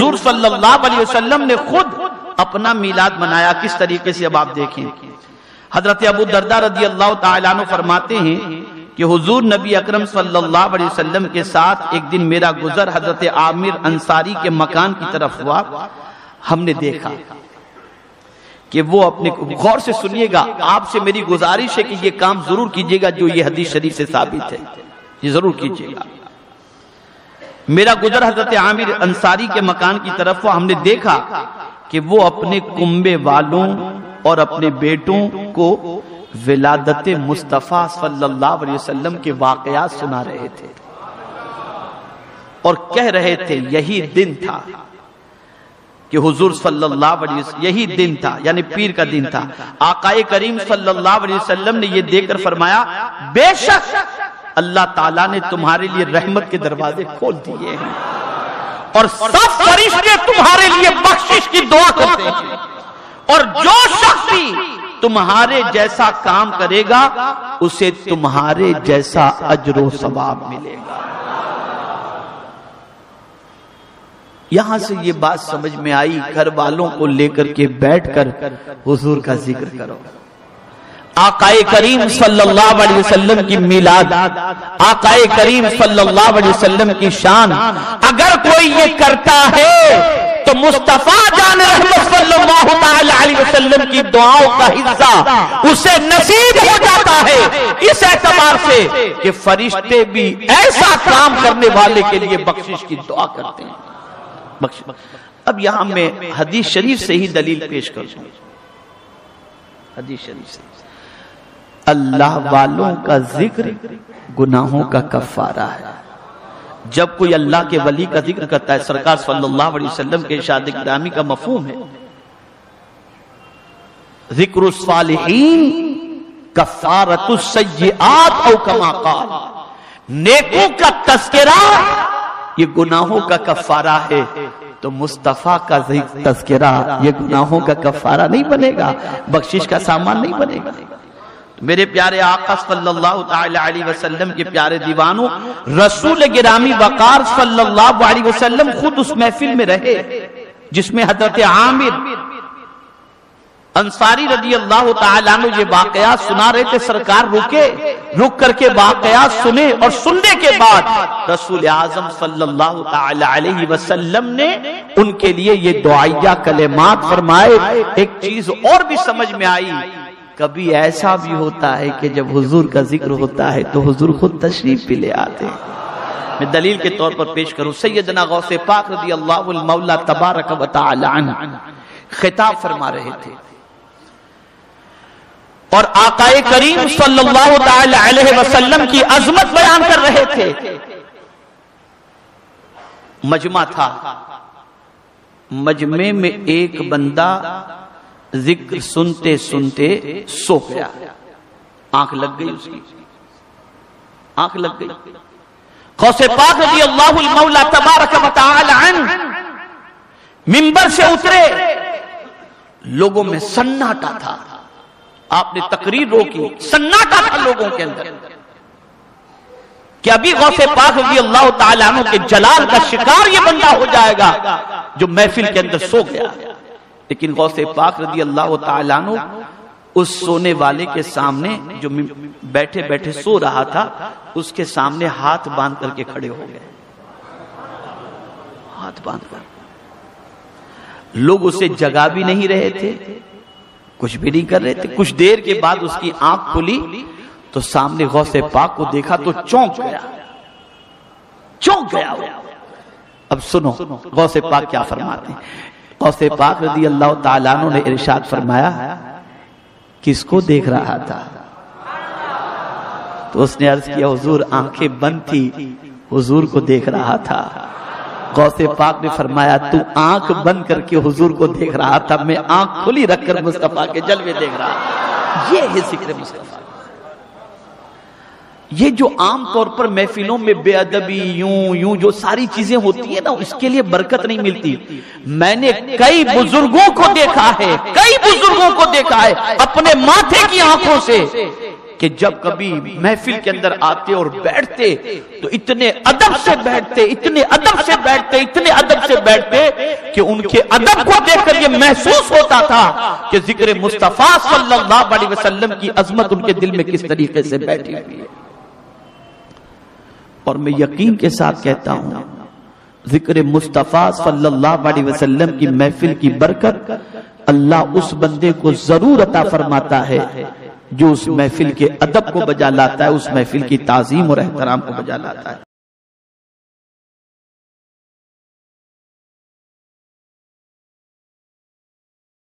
حضور صلی اللہ علیہ وسلم نے خود اپنا میلاد منایا. کس طریقے سے اب آپ دیکھیں. حضرت ابو درداء رضی اللہ تعالیٰ عنہ فرماتے ہیں کہ حضور نبی اکرم صلی اللہ علیہ وسلم کے ساتھ ایک دن میرا گزر حضرت عامر انصاری کے مکان کی طرف ہوا. ہم نے دیکھا کہ وہ اپنے غور سے سنیے گا, آپ سے میری گزارش ہے کہ یہ کام ضرور کیجیے گا جو یہ حدیث شریف سے ثابت ہے, یہ ضرور کیجیے گا. میرا گزر حضرت عامر انصاری کے مکان کی طرف ہوا. ہم نے دیکھا کہ وہ اپنے کنبے والوں اور اپنے بیٹوں کو ولادت مصطفیٰ صلی اللہ علیہ وسلم کے واقعات سنا رہے تھے اور کہہ رہے تھے یہی دن تھا کہ حضور صلی اللہ علیہ وسلم, یہی دن تھا یعنی پیر کا دن تھا. آقائے کریم صلی اللہ علیہ وسلم نے یہ دیکھ کر فرمایا بے شک اللہ تعالیٰ نے تمہارے لیے رحمت کے دروازے کھول دیے ہیں اور سب فرشتے تمہارے لیے بخشش کی دعا کرتے ہیں, اور جو شخص بھی تمہارے جیسا کام کرے گا اسے تمہارے جیسا اجر و ثواب ملے گا. یہاں سے یہ بات سمجھ میں آئی, گھر والوں کو لے کر کے بیٹھ کر حضور کا ذکر کرو. آقائے کریم صلی اللہ علیہ وسلم کی میلاد, آقائے کریم صلی اللہ علیہ وسلم کی شان, اگر کوئی یہ کرتا ہے تو مصطفیٰ جان رحمت صلی اللہ علیہ وسلم کی دعاؤں کا حصہ اسے نصیب ہو جاتا ہے, اس اعتبار سے کہ فرشتے بھی ایسا کام کرنے والے کے لیے بخشش کی دعا کرتے ہیں. اب یہاں میں حدیث شریف سے ہی دلیل پیش کروں. حدیث شریف سے اللہ والوں کا ذکر گناہوں کا کفارہ ہے. جب کوئی اللہ کے ولی کا ذکر کرتا ہے, سرکار صلی اللہ علیہ وسلم کے ارشاد گرامی کا مفہوم ہے ذکر الصالحین کفارۃ السیئات او کما قال, نیکوں کا تذکرہ یہ گناہوں کا کفارہ ہے. تو مصطفیٰ کا تذکرہ یہ گناہوں کا کفارہ نہیں بنے گا, بخشش کا سامان نہیں بنے گا. میرے پیارے آقا صلی اللہ علیہ وسلم کے پیارے دیوانوں, رسول گرامی وقار صلی اللہ علیہ وسلم خود اس محفل میں رہے جس میں حضرت عامر انصاری رضی اللہ تعالیٰ عنہ یہ واقعات سنا رہے تھے. سرکار رک کر کے واقعات سنے اور سننے کے بعد رسول اعظم صلی اللہ علیہ وسلم نے ان کے لیے یہ دعائیہ کلمات فرمائے. ایک چیز اور بھی سمجھ میں آئی, کبھی ایسا بھی ہوتا ہے کہ جب حضور کا ذکر ہوتا ہے تو حضور خود تشریف بھی لے آتے ہیں. میں دلیل کے طور پر پیش کروں, سیدنا غوث پاک رضی اللہ المولا تبارک و تعالی عنہ خطاب فرما رہے تھے اور آقائے کریم صلی اللہ تعالی علیہ وسلم کی عظمت بیان کر رہے تھے. مجمع تھا, مجمع میں ایک بندہ ذکر سنتے سنتے سو گیا, آنکھ لگ گئی, اس کی آنکھ لگ گئی. غوث پاک رضی اللہ المولا تبارک و تعالی عنہ منبر سے اترے, لوگوں میں سناٹا تھا. آپ نے تقریر روکی, سناٹا تھا لوگوں کے اندر کہ ابھی غوث پاک رضی اللہ تعالی عنہ کے جلال کا شکار یہ بندہ ہو جائے گا جو محفل کے اندر سو گیا. لیکن غوث پاک رضی اللہ تعالیٰ عنہ اس سونے والے کے سامنے جو بیٹھے بیٹھے سو رہا تھا اس کے سامنے ہاتھ باندھ کر کے کھڑے ہو گئے. ہاتھ باندھ کر لوگ اسے جگا بھی نہیں رہے تھے, کچھ بھی نہیں کر رہے تھے. کچھ دیر کے بعد اس کی آنکھ کھلی تو سامنے غوث پاک کو دیکھا تو چونک گیا. اب سنو غوث پاک کیا فرماتے ہیں. غوث پاک رضی اللہ تعالیٰ عنہ نے ارشاد فرمایا کس کو دیکھ رہا تھا؟ تو اس نے عرض کیا حضور آنکھیں بند تھی, حضور کو دیکھ رہا تھا. غوث پاک نے فرمایا تو آنکھ بند کر کے حضور کو دیکھ رہا تھا, میں آنکھ کھلی رکھ کر مصطفیٰ کے جلوے دیکھ رہا تھا. یہ ہے ذکر مصطفیٰ. یہ جو عام طور پر محفلوں میں بے ادبی یوں جو ساری چیزیں ہوتی ہیں نا, اس کے لیے برکت نہیں ملتی. میں نے کئی بزرگوں کو دیکھا ہے اپنے ماتھے کی آنکھوں سے کہ جب کبھی محفل کے اندر آتے اور بیٹھتے تو اتنے ادب سے بیٹھتے، اتنے ادب سے بیٹھتے، اتنے ادب سے بیٹھتے کہ ان کے ادب کو دیکھ کر یہ محسوس ہوتا تھا کہ ذکر مصطفیٰ صلی اللہ علیہ وسلم کی عظمت ان کے دل میں کس طریقے سے بیٹھی ہوئی ہے۔ اور میں یقین کے ساتھ کہتا ہوں ذکر مصطفیٰ صلی اللہ علیہ وسلم کی محفل کی برکت اللہ اس بندے کو ضرور عطا فرماتا ہے جو اس محفل کے ادب کو بجا لاتا ہے، اس محفل کی تعظیم اور احترام کو بجا لاتا ہے۔